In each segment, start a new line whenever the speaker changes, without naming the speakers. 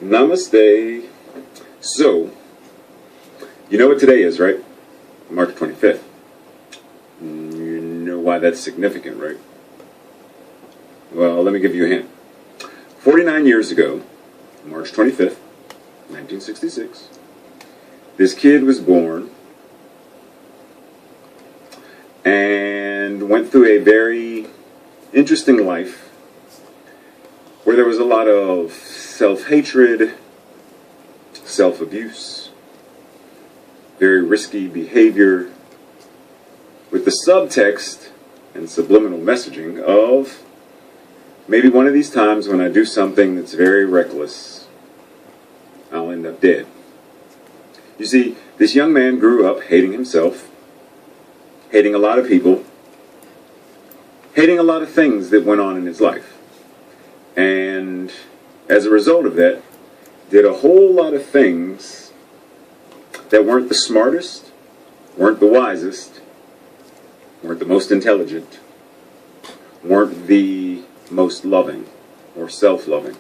Namaste. So, you know what today is, right? March 25th. You know why that's significant, right? Well, let me give you a hint. 49 years ago, March 25th, 1966, this kid was born and went through a very interesting life where there was a lot of self-hatred, self-abuse, very risky behavior, with the subtext and subliminal messaging of maybe one of these times when I do something that's very reckless, I'll end up dead. You see, this young man grew up hating himself, hating a lot of people, hating a lot of things that went on in his life. And as a result of that, did a whole lot of things that weren't the smartest, weren't the wisest, weren't the most intelligent, weren't the most loving or self-loving.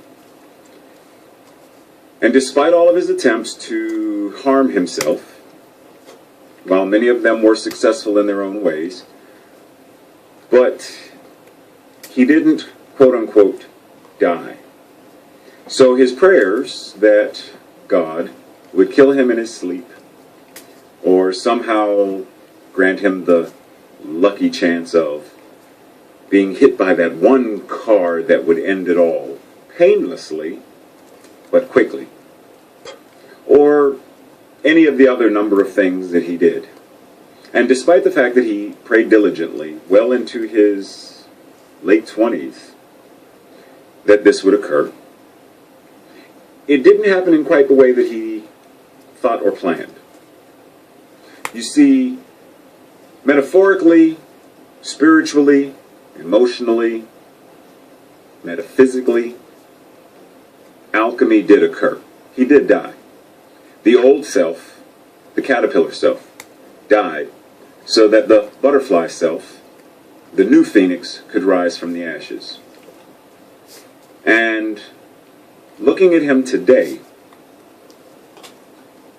And despite all of his attempts to harm himself, while many of them were successful in their own ways, but he didn't, quote-unquote, die. So his prayers that God would kill him in his sleep, or somehow grant him the lucky chance of being hit by that one car that would end it all, painlessly, but quickly. Or any of the other number of things that he did. And despite the fact that he prayed diligently, well into his late 20s, that this would occur, it didn't happen in quite the way that he thought or planned. You see, metaphorically, spiritually, emotionally, metaphysically, alchemy did occur. He did die. The old self, the caterpillar self, died so that the butterfly self, the new phoenix, could rise from the ashes. And looking at him today,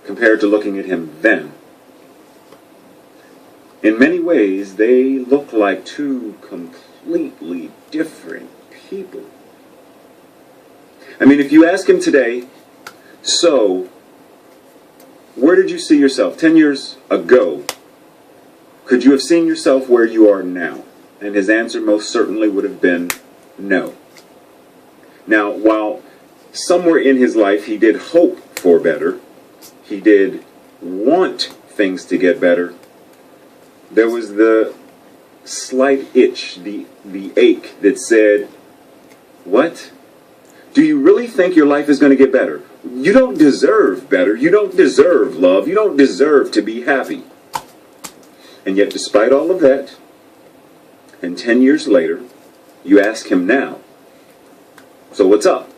compared to looking at him then, in many ways, they look like two completely different people. I mean, if you ask him today, so, where did you see yourself 10 years ago? Could you have seen yourself where you are now? And his answer most certainly would have been no. Now, while somewhere in his life he did hope for better, he did want things to get better, there was the slight itch, the ache that said, what? Do you really think your life is going to get better? You don't deserve better. You don't deserve love. You don't deserve to be happy. And yet, despite all of that, and 10 years later, you ask him now, so what's up?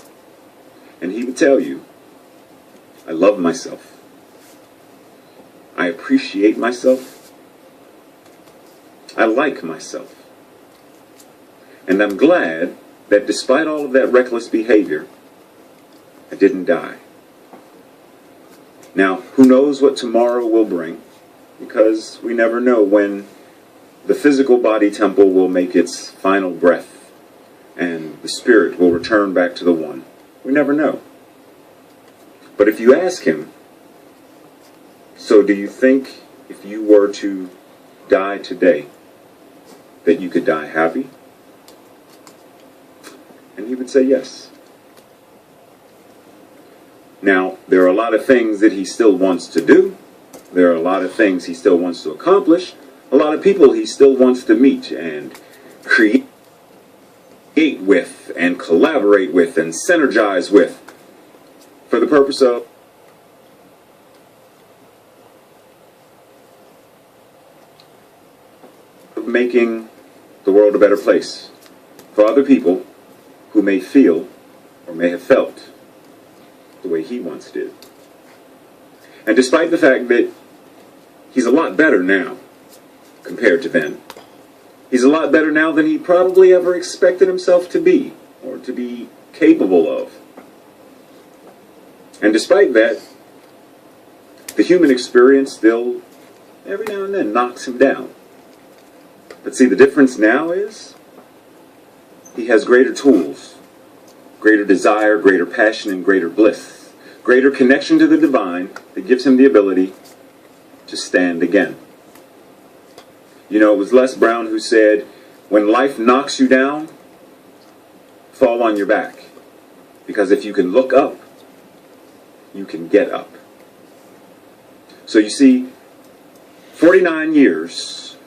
And he would tell you, I love myself. I appreciate myself. I like myself. And I'm glad that despite all of that reckless behavior, I didn't die. Now, who knows what tomorrow will bring? Because we never know when the physical body temple will make its final breath and the spirit will return back to the one. We never know. But if you ask him, so do you think if you were to die today, that you could die happy? And he would say yes. Now, there are a lot of things that he still wants to do. There are a lot of things he still wants to accomplish. A lot of people he still wants to meet and create with and collaborate with and synergize with for the purpose of making the world a better place for other people who may feel or may have felt the way he once did. And despite the fact that he's a lot better now compared to then, he's a lot better now than he probably ever expected himself to be or to be capable of. And despite that, the human experience still, every now and then, knocks him down. But see, the difference now is he has greater tools, greater desire, greater passion, and greater bliss, greater connection to the divine that gives him the ability to stand again. You know, it was Les Brown who said, when life knocks you down, fall on your back. Because if you can look up, you can get up. So you see, 49 years,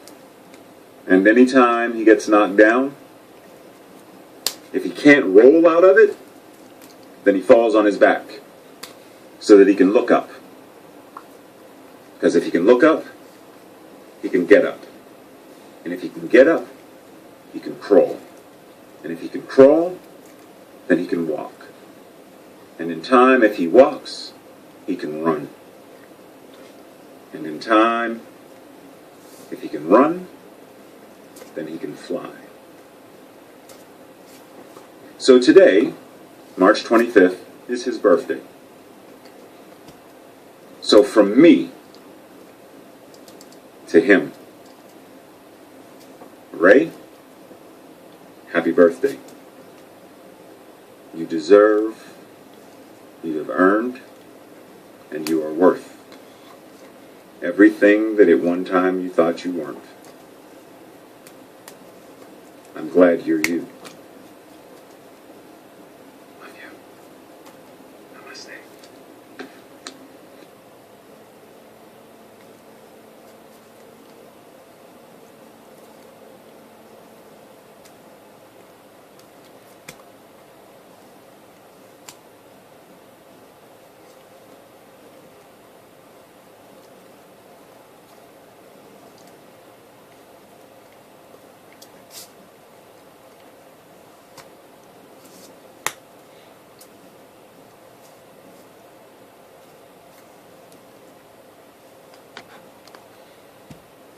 and any time he gets knocked down, if he can't roll out of it, then he falls on his back so that he can look up. Because if he can look up, he can get up. And if he can get up, he can crawl. And if he can crawl, then he can walk. And in time, if he walks, he can run. And in time, if he can run, then he can fly. So today, March 25th, is his birthday. So from me to him, Ray, happy birthday. You deserve, you have earned, and you are worth everything that at one time you thought you weren't. I'm glad you're you.